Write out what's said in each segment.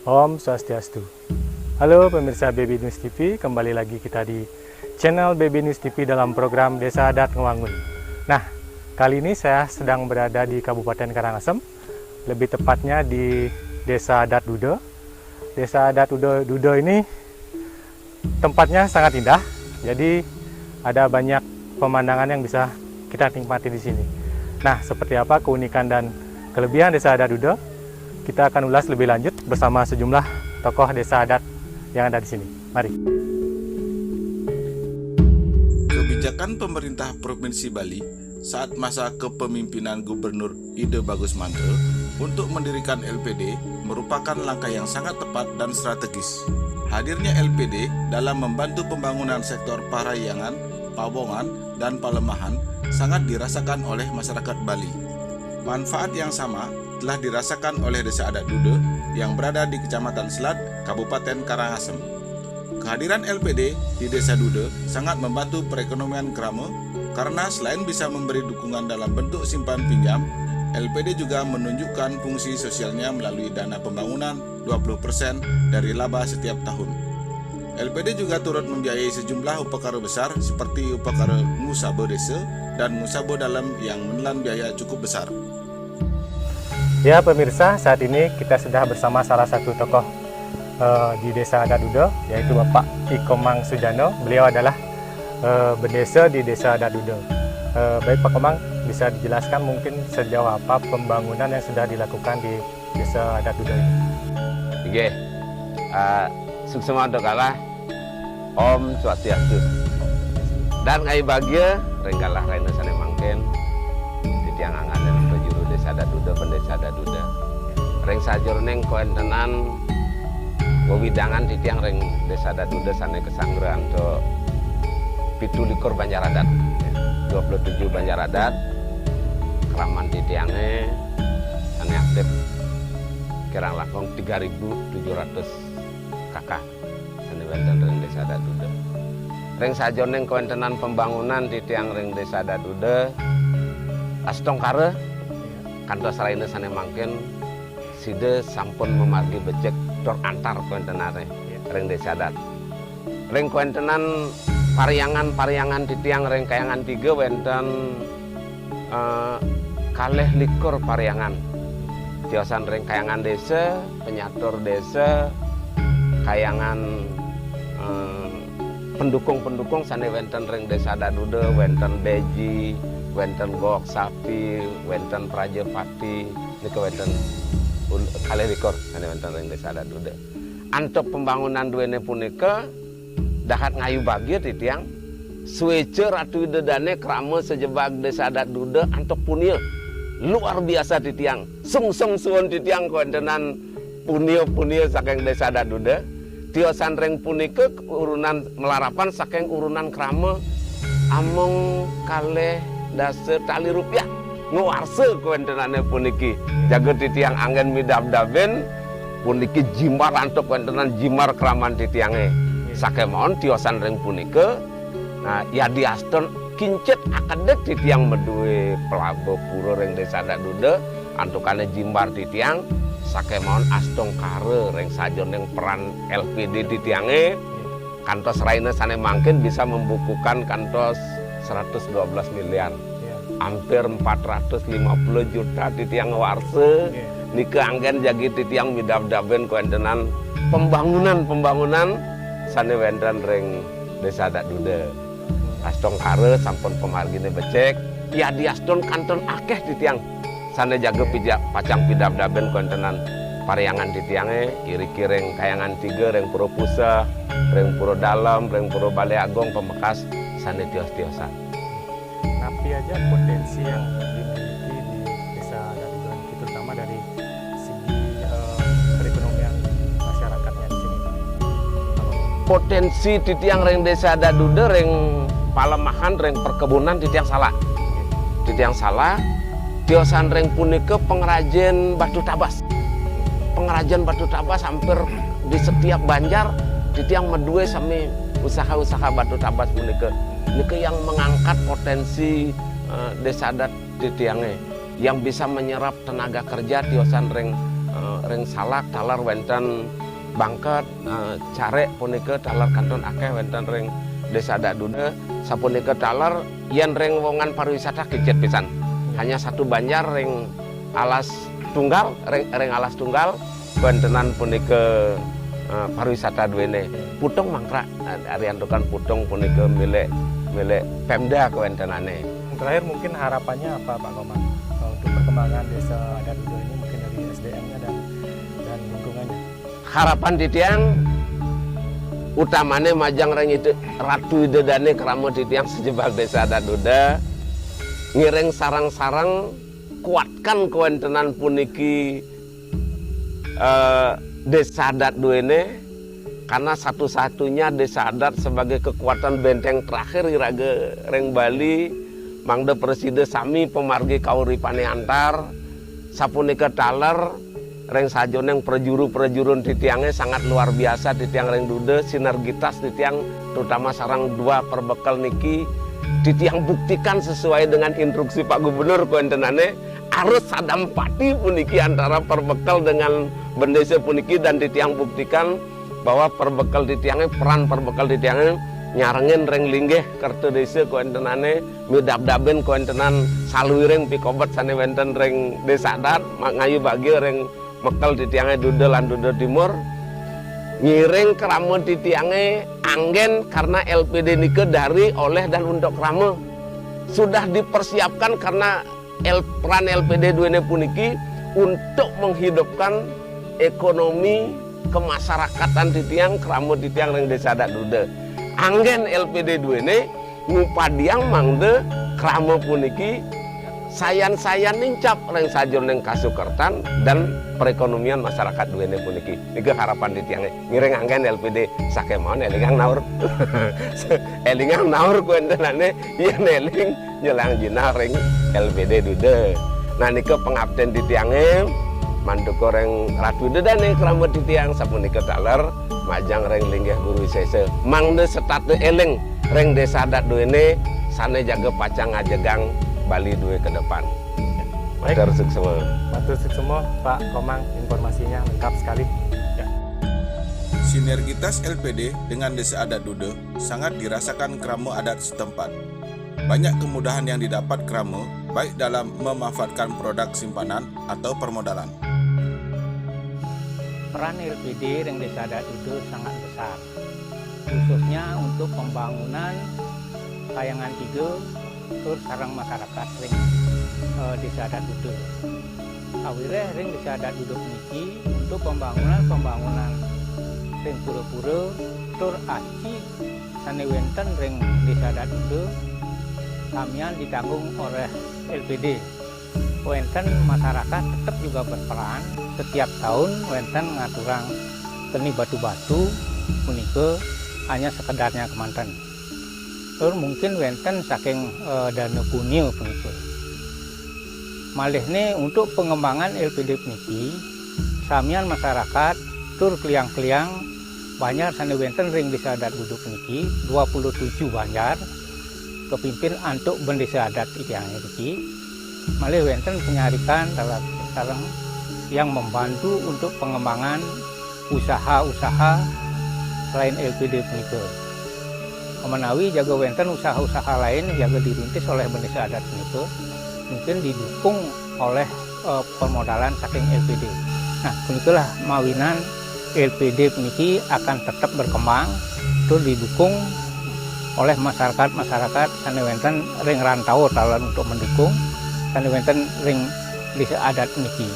Om Swastiastu. Halo pemirsa Baby News TV, kembali lagi kita di channel Baby News TV dalam program Desa Adat Ngewangun. Nah, kali ini saya sedang berada di Kabupaten Karangasem, lebih tepatnya di Desa Adat Dude. Desa Adat Dude ini tempatnya sangat indah, jadi ada banyak pemandangan yang bisa kita nikmati di sini. Nah, seperti apa keunikan dan kelebihan Desa Adat Dude? Kita akan ulas lebih lanjut bersama sejumlah tokoh desa adat yang ada di sini. Mari. Kebijakan pemerintah Provinsi Bali saat masa kepemimpinan Gubernur Ide Bagus Mantre untuk mendirikan LPD merupakan langkah yang sangat tepat dan strategis. Hadirnya LPD dalam membantu pembangunan sektor Parahyangan, Pawongan, dan Palemahan sangat dirasakan oleh masyarakat Bali. Manfaat yang sama telah dirasakan oleh Desa Adat Dude yang berada di Kecamatan Selat, Kabupaten Karangasem. Kehadiran LPD di Desa Dude sangat membantu perekonomian Krame karena selain bisa memberi dukungan dalam bentuk simpan pinjam, LPD juga menunjukkan fungsi sosialnya melalui dana pembangunan 20% dari laba setiap tahun. LPD juga turut membiayai sejumlah upakara besar seperti upakara Ngusabo Desa dan Ngusabo Dalam yang menelan biaya cukup besar. Ya pemirsa, saat ini kita sudah bersama salah satu tokoh di Desa Adat Dude, yaitu Bapak Ikomang Sujano. Beliau adalah bendesa di Desa Adat Dude. Baik Pak Komang, bisa dijelaskan mungkin sejauh apa pembangunan yang sudah dilakukan di Desa Adat Dude ini? Oke, suksema kalah Om Swastiastu. Dan ngai bahagia renggalah raina sane mangken titiang anganen juru Desa Adat Dude pendesa Adat Dude. Reng sajur neng koentenan wewidangan titiang reng Desa Adat Dude sane kesanggeran to 17 Banjar Adat. 27 Banjar Adat keraman titiange ane aktif kirang langkung 3.700 kakak ane wonten reng Desa Adat Dude. Reng sajoneng kawentenan pembangunan di tiang reng Desa Adat Dude astong kare kantos raine sane mangken side sampun memargi becek tor antar kawentenane reng Desa Adat. Reng kawentenan Parahyangan di tiang reng Kayangan 3 wonten kalih likur Parahyangan. Tiosan reng Kayangan Desa, penyatur desa, Kayangan pendukung-pendukung sane wonten reng Desa Adat Dude, wonten beji, wonten gok sapi, wonten prajepati, niku wonten kalih likur sane wonten reng Desa Adat Dude. Antuk pembangunan duwene punika dahat ngayu bagia titiang suwece Ratu Dedane krama sejebag Desa Adat Dude antuk punia luar biasa titiang sungsung suwun titiang kawentenan punia saking Desa Adat Dude. Tiosan reng punika urunan melarapan saking urunan krama among kalih dase tali rupiah nguarse kawentenane puniki jaga titiang anggen midab-daben puniki jimar antuk kawentenan jimar kraman titiange. Sakemon tiosan reng punika nah yadi aston kincet akadek titiang meduwe pelago pura reng Desa Adat Dude antukane jimbar titiang sakemon astong kare reng sajon yang peran LPD titiange kantos raine sane mangkin bisa membukukan kantos 112 miliar hampir 450 juta titiang warse nike anggen jagi titiang midab-daben kawentenan pembangunan sane wonten reng Desa Adat Dude. Astong kare sampun pemargine becek, ya di aston kanton akeh titiang. Sane jaga pijak pacang pidab-daben kontenan Parahyangan titiange, iriki reng Kayangan 3, reng Puro Puseh, reng Puro Dalam, reng Puro Balai Agung Pemekas sane tios-tiosan. Napi aja potensi yang dimiliki di Desa Adat Dude, terutama dari segi perekonomian masyarakatnya di sini. Potensi titiang reng Desa Adat Dude, reng Palemahan, reng perkebunan titiang salah. Titiang salah, tiosan reng punika pengrajin batu tabas. Pengrajin batu tabas hampir di setiap banjar titiang medue sami usaha-usaha batu tabas punika. Nika yang mengangkat potensi Desa Adat titiange yang bisa menyerap tenaga kerja tiosan reng ring salak talar wenten bangket carek punika talar kanton akeh wenten ring Desa Adat Dude sapunika talar yen ring wongan pariwisata kecet pisan. Hanya satu banjar ring alas tunggal ring alas tunggal wentenan punika pariwisata duene. Putung mangkrak ariantukan putung punika milik Pemda kewentenane. Terakhir mungkin harapannya apa Pak Komang untuk perkembangan Desa Adat Dude ini mungkin dari SDM-nya dan lingkungannya? Harapan titiang utamane majang reng itu ratu idedane keramo titiang sejebak Desa Adat Dude ngiring sarang-sarang kuatkan kewentenan puniki Desa Adat Duene karena satu-satunya desa adat sebagai kekuatan benteng terakhir iraga reng Bali mangda preside sami pemargi kauripane antar sapunika taler reng sajoneng perjuru-perjurun titiangnya sangat luar biasa titiang reng Dude sinergitas titiang terutama sarang dua perbekal niki titiang buktikan sesuai dengan instruksi Pak Gubernur kuentenane harus sadampati puniki antara perbekal dengan bendesa puniki dan titiang buktikan bahwa perbekal titiangnya peran perbekal titiangnya nyarengin reng linggih kertu desa kuentenane midab-daben kuentenan saluireng pikobet sane wenten reng Desa Adat ngayu bagi reng mekal titiangnya Dude lan Dude Timur ngiring keramo titiangnya anggen karena LPD nike dari oleh dan untuk keramo sudah dipersiapkan karena peran LPD duene puniki untuk menghidupkan ekonomi kemasyarakatan titiang keramo titiang reng Desa Adat Dude anggen LPD duene ngupadiang mangde keramo puniki sayan-sayan nincap reng sajon neng kasukertan dan perekonomian masyarakat duene puniki niki harapan titiangnya ngiring anggen LPD sakemon elingang naur elingang naur kuentenane yen eling nyelang jina ring LPD Dude. Nah niki pengabden titiangnya manduko reng Ratu Dedane kerambut titiang sapunika taler majang reng linggih guru sese mangde setate eling reng Desa Adat Duene sane jaga pacang ngajegang Bali Due ke depan. Matur suksema. Matur suksema Pak Komang, informasinya lengkap sekali. Ya. Sinergitas LPD dengan Desa Adat Dude sangat dirasakan keramo adat setempat. Banyak kemudahan yang didapat keramo, baik dalam memanfaatkan produk simpanan atau permodalan. Peran LPD ring Desa Adat Dude sangat besar, khususnya untuk pembangunan Kayangan 3 tur sarang masyarakat ring Desa Adat Dude. Awire ring Desa Adat Dude niki untuk pembangunan ring pura-pura tur aci sane wenten ring Desa Adat Dude samian ditanggung oleh LPD. Wenten masyarakat tetap juga berperan setiap tahun wenten ngaturang teni batu-batu punika hanya sekedarnya kemanten. Tur mungkin wenten saking dana punio punika. Malih untuk pengembangan LPD puniki samian masyarakat tur kliang-kliang banjar sane wenten ring Desa Adat Dude puniki 27 banjar kepimpin antuk bendesa adat itiangnya iki malih wenten penyarikan sareng yang membantu untuk pengembangan usaha-usaha selain LPD punika. Menawi jaga wenten usaha-usaha lain jaga dirintis oleh bendesa adat punika mungkin didukung oleh permodalan saking LPD. Nah, punikalah mawinan LPD puniki akan tetap berkembang tur didukung oleh masyarakat sane wenten ring rantau talan untuk mendukung sane wenten ring Desa Adat puniki.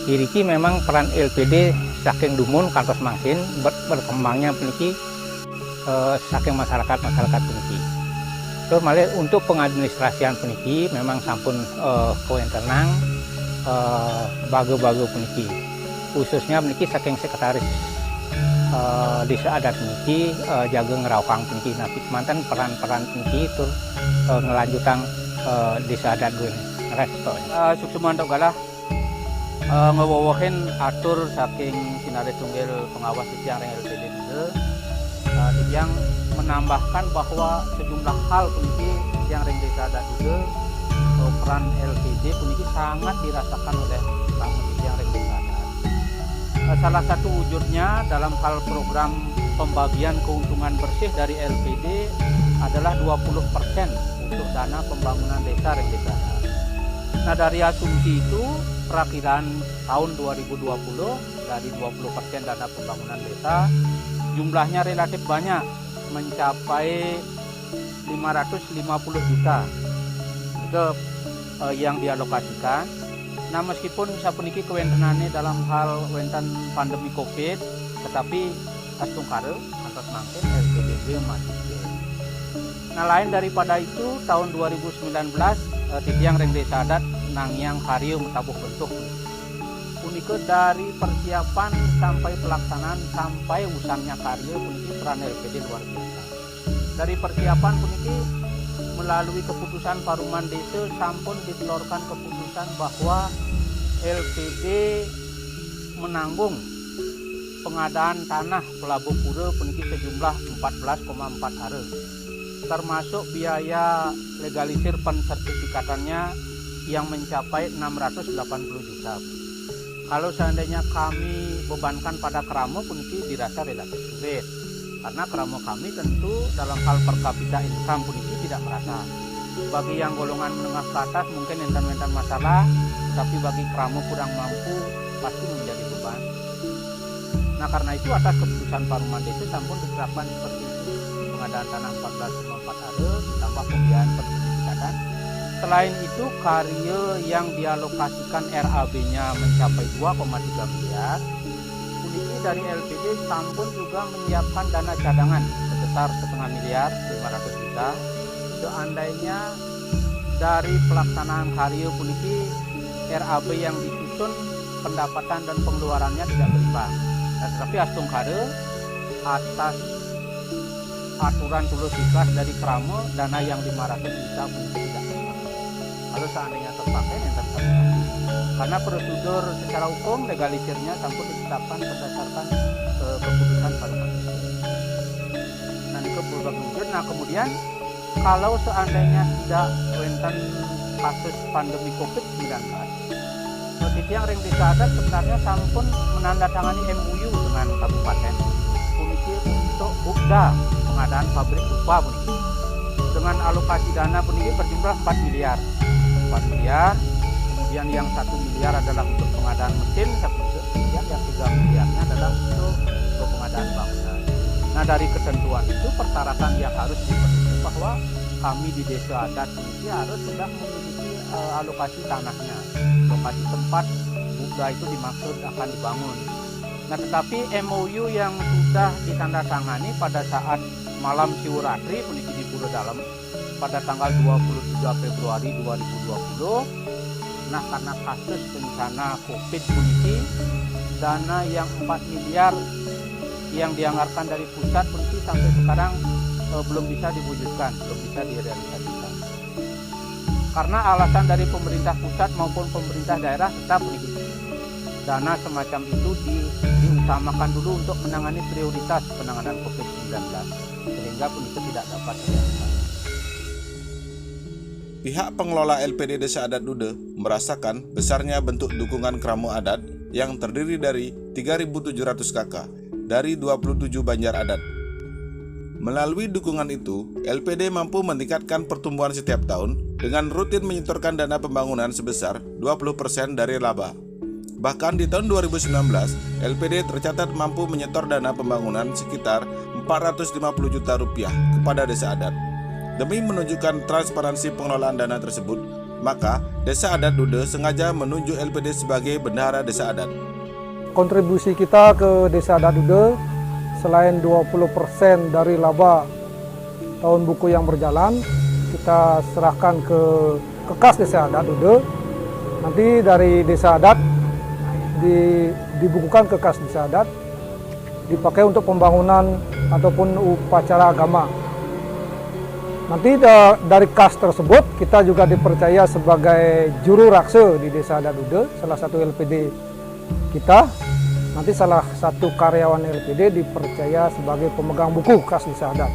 Iriki memang peran LPD saking dumun kantos mangsin berkembangnya puniki saking masyarakat puniki. Terus malih untuk pengadministrasian puniki memang sampun kuentenang bago-bago puniki. Khususnya puniki saking sekretaris Desa Adat puniki jaga ngerawang puniki. Nah, mantan peran-peran puniki itu ngelanjutang Desa Adat gue resto. Suksema untuk galah ngewowohin atur saking sinare tunggil pengawas titiang ring LPD Dude yang menambahkan bahwa sejumlah hal puniki yang ring Desa Adat Dude peran LPD puniki sangat dirasakan oleh titiang ring Desa Adat. Salah satu wujudnya dalam hal program pembagian keuntungan bersih dari LPD adalah 20% untuk dana pembangunan desa Reng Desa Adat. Nah, dari asumsi itu perakiraan tahun 2020 dari 20% dana pembangunan desa jumlahnya relatif banyak, mencapai 550 juta itu yang dialokasikan. Nah, meskipun sapuniki kewentenannya dalam hal wenten pandemi Covid, tetapi astung kare antos mangkin LPDB masih. Nah, lain daripada itu tahun 2019 titiang Reng Desa Adat nangyang karya metabuh bentuk. Punike dari persiapan sampai pelaksanaan sampai usangnya karya puniki peran LPD luar biasa. Dari persiapan puniki melalui keputusan Paruman Desa sampun ditelurkan keputusan bahwa LPD menanggung pengadaan tanah Pelabuh Pura puniki sejumlah 14,4 are, termasuk biaya legalisir pensertifikatannya yang mencapai 680 juta. Kalau seandainya kami bebankan pada keramo puniki dirasa relatif sulit, karena keramo kami tentu dalam hal per kapita income puniki tidak merata. Bagi yang golongan menengah ke atas mungkin enten-enten masalah, tapi bagi keramo kurang mampu pasti menjadi beban. Nah, karena itu atas keputusan Paruman Desa sampun diterapkan seperti itu, pengadaan tanah 14,4 are ditambah pembiayaan pendidikan. Selain itu, karya yang dialokasikan RAB-nya mencapai 2,3 miliar. Puniki dari LPD sampun juga menyiapkan dana cadangan sebesar 0,5 miliar 500 juta. Seandainya dari pelaksanaan karya puniki RAB yang disusun pendapatan dan pengeluarannya tidak berimbang. Nah, tetapi astung kare atas aturan tulus ikhlas dari kerama, dana yang 500 juta puniki tidak terpakai. Kalau seandainya terpakai yang terpakai. Karena prosedur secara hukum legalisirnya sampun ditetapkan berdasarkan keputusan Paruman Desa. Nah, ini berbagai wujud. Nah, kemudian kalau seandainya tidak wenten kasus pandemi COVID-19, titiang Reng Desa Adat sebenarnya sampun menandatangani MOU dengan kabupaten puniki untuk bukda pengadaan pabrik dupa puniki dengan alokasi dana puniki berjumlah 4 miliar. 4 miliar, kemudian yang 1 miliar adalah untuk pengadaan mesin, kemudian yang 3 miliarnya adalah untuk pengadaan bangunan. Nah, dari ketentuan itu persyaratan yang harus dipenuhi bahwa kami di Desa Adat ini harus sudah memiliki alokasi tanahnya, lokasi tempat bukda itu dimaksud akan dibangun. Nah, tetapi MOU yang sudah ditandatangani pada saat malam Siwuratri puniki di Pura Dalem pada tanggal 23 Februari 2020. Nah, karena kasus bencana COVID puniki, dana yang 4 miliar yang dianggarkan dari pusat puniki sampai sekarang belum bisa diwujudkan, belum bisa direalisasikan. Karena alasan dari pemerintah pusat maupun pemerintah daerah tetap puniki dana semacam itu diutamakan dulu untuk menangani prioritas penanganan COVID-19, sehingga puniki tidak dapat direalisasikan. Pihak pengelola LPD Desa Adat Dude merasakan besarnya bentuk dukungan keramo adat yang terdiri dari 3.700 kakak dari 27 banjar adat. Melalui dukungan itu, LPD mampu meningkatkan pertumbuhan setiap tahun dengan rutin menyetorkan dana pembangunan sebesar 20% dari laba. Bahkan di tahun 2019, LPD tercatat mampu menyetor dana pembangunan sekitar 450 juta rupiah kepada Desa Adat. Demi menunjukkan transparansi pengelolaan dana tersebut, maka Desa Adat Dude sengaja menunjuk LPD sebagai bendahara Desa Adat. Kontribusi kita ke Desa Adat Dude selain 20% dari laba tahun buku yang berjalan, kita serahkan ke kas Desa Adat Dude. Nanti dari Desa Adat dibukukan ke kas Desa Adat, dipakai untuk pembangunan ataupun upacara agama. Nanti dari kas tersebut kita juga dipercaya sebagai juru raksa di Desa Adat Dude, salah satu LPD kita. Nanti salah satu karyawan LPD dipercaya sebagai pemegang buku kas Desa Adat.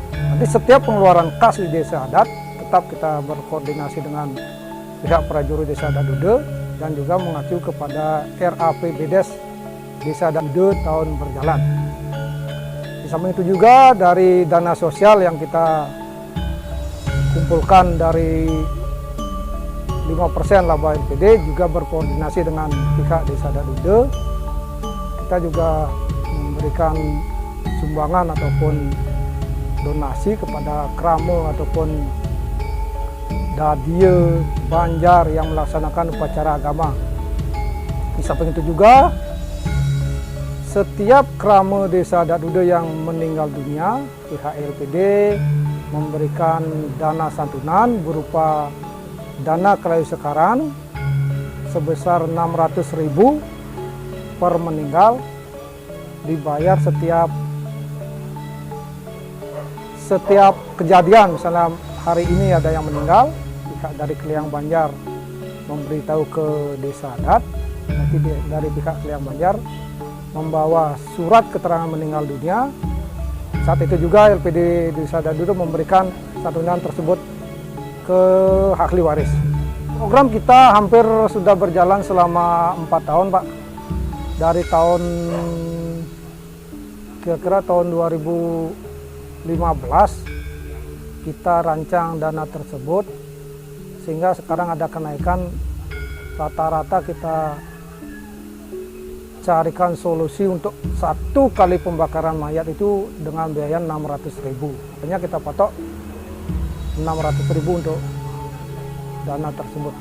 Nanti setiap pengeluaran kas di Desa Adat tetap kita berkoordinasi dengan pihak prajurit Desa Adat Dude dan juga mengacu kepada RAPBDes Desa Adat Dude tahun berjalan. Di samping itu juga dari dana sosial yang kita kumpulkan dari 5% laba LPD juga berkoordinasi dengan pihak Desa Adat Dude. Kita juga memberikan sumbangan ataupun donasi kepada krama ataupun dadia Banjar yang melaksanakan upacara agama. Di samping itu juga setiap krama Desa Adat Dude yang meninggal dunia, pihak LPD memberikan dana santunan berupa dana kelayu sekaran sebesar 600.000 per meninggal, dibayar setiap kejadian. Misalnya hari ini ada yang meninggal, pihak dari Kliang Banjar memberitahu ke Desa Adat, nanti dari pihak Kliang Banjar membawa surat keterangan meninggal dunia. Saat itu juga LPD Desa Adat Dude memberikan santunan tersebut ke ahli waris. Program kita hampir sudah berjalan selama 4 tahun, Pak. Dari tahun kira-kira tahun 2015 kita rancang dana tersebut, sehingga sekarang ada kenaikan. Rata-rata kita carikan solusi untuk 1 kali pembakaran mayat itu dengan biaya 600.000. Makanya kita patok 600.000 untuk dana tersebut.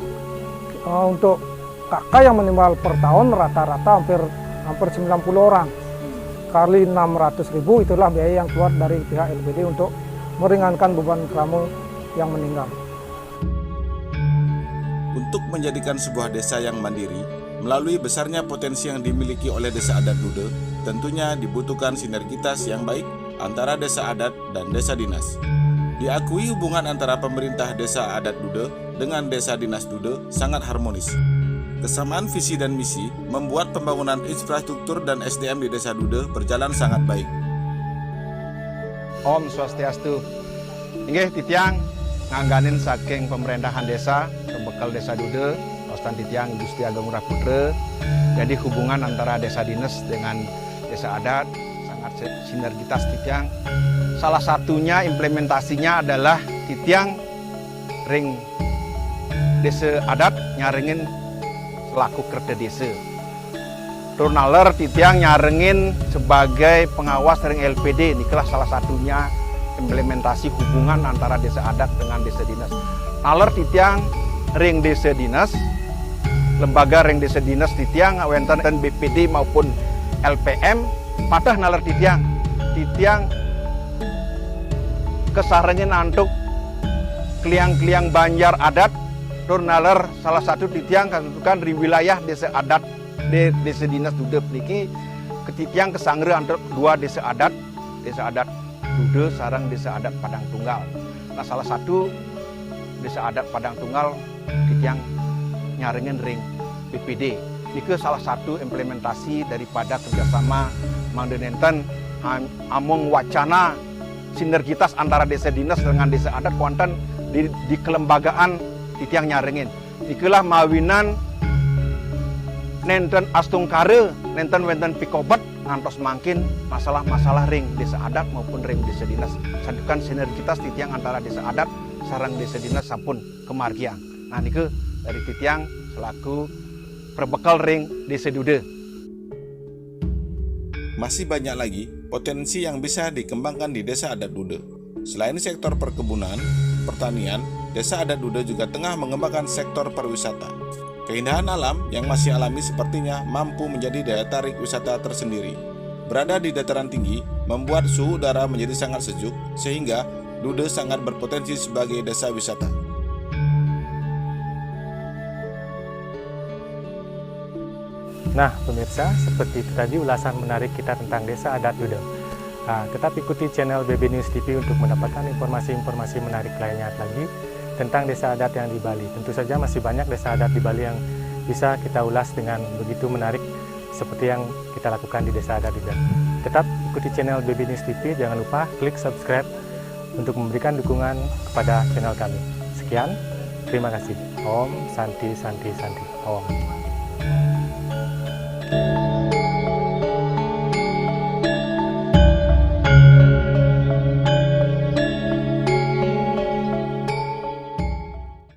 Untuk kakak yang meninggal per tahun rata-rata hampir 90 orang. Kali 600.000 itulah biaya yang keluar dari pihak LPD untuk meringankan beban krama yang meninggal. Untuk menjadikan sebuah desa yang mandiri, melalui besarnya potensi yang dimiliki oleh Desa Adat Dude, tentunya dibutuhkan sinergitas yang baik antara Desa Adat dan Desa Dinas. Diakui hubungan antara pemerintah Desa Adat Dude dengan Desa Dinas Dude sangat harmonis. Kesamaan visi dan misi membuat pembangunan infrastruktur dan SDM di Desa Dude berjalan sangat baik. Om Swastiastu. Inggih titiang ngangganin saking pemerintahan desa bekal Desa Dude, Ostan titiang Gusti Ageng Ngurah Putra. Jadi hubungan antara Desa Dinas dengan Desa Adat sangat sinergitas titiang. Salah satunya implementasinya adalah titiang ring Desa Adat nyaringin selaku kerja desa. Turnaler titiang nyarengin sebagai pengawas ring LPD. Inilah salah satunya implementasi hubungan antara Desa Adat dengan Desa Dinas. Naler titiang ring Desa Dinas, lembaga ring Desa Dinas titiang wenten BPD maupun LPM patah naler titiang kesarengin antuk kliang-kliang Banjar Adat. Turnaler salah satu titiang kan di wilayah Desa Adat di Desa Dinas Dude niki ketitiang kesangre antara 2 Desa Adat Dude sarang Desa Adat Padang Tunggal. Nah salah satu Desa Adat Padang Tunggal titiang nyaringin ring BPD. Niki salah satu implementasi daripada kerjasama mandenenten among wacana sinergitas antara Desa Dinas dengan Desa Adat kuantan di kelembagaan titiang nyaringin. Nikilah mawinan nenten astungkare, nenten wenten pikobat ngantos mangkin masalah-masalah ring Desa Adat maupun ring Desa Dinas. Sadukan sinergitas titiang antara Desa Adat sarang Desa Dinas sampun kemargiang. Nah niki dari titiang selaku perbekal ring Desa Dude. Masih banyak lagi potensi yang bisa dikembangkan di Desa Adat Dude. Selain sektor perkebunan, pertanian, Desa Adat Dude juga tengah mengembangkan sektor pariwisata. Keindahan alam yang masih alami sepertinya mampu menjadi daya tarik wisata tersendiri. Berada di dataran tinggi, membuat suhu udara menjadi sangat sejuk, sehingga Dude sangat berpotensi sebagai desa wisata. Nah, pemirsa, seperti itu tadi ulasan menarik kita tentang Desa Adat Dude. Nah, tetap ikuti channel BB News TV untuk mendapatkan informasi-informasi menarik lainnya lagi tentang Desa Adat yang di Bali. Tentu saja masih banyak Desa Adat di Bali yang bisa kita ulas dengan begitu menarik seperti yang kita lakukan di Desa Adat Dude. Tetap ikuti channel BB News TV, jangan lupa klik subscribe untuk memberikan dukungan kepada channel kami. Sekian, terima kasih. Om Santi Santi Santi Om.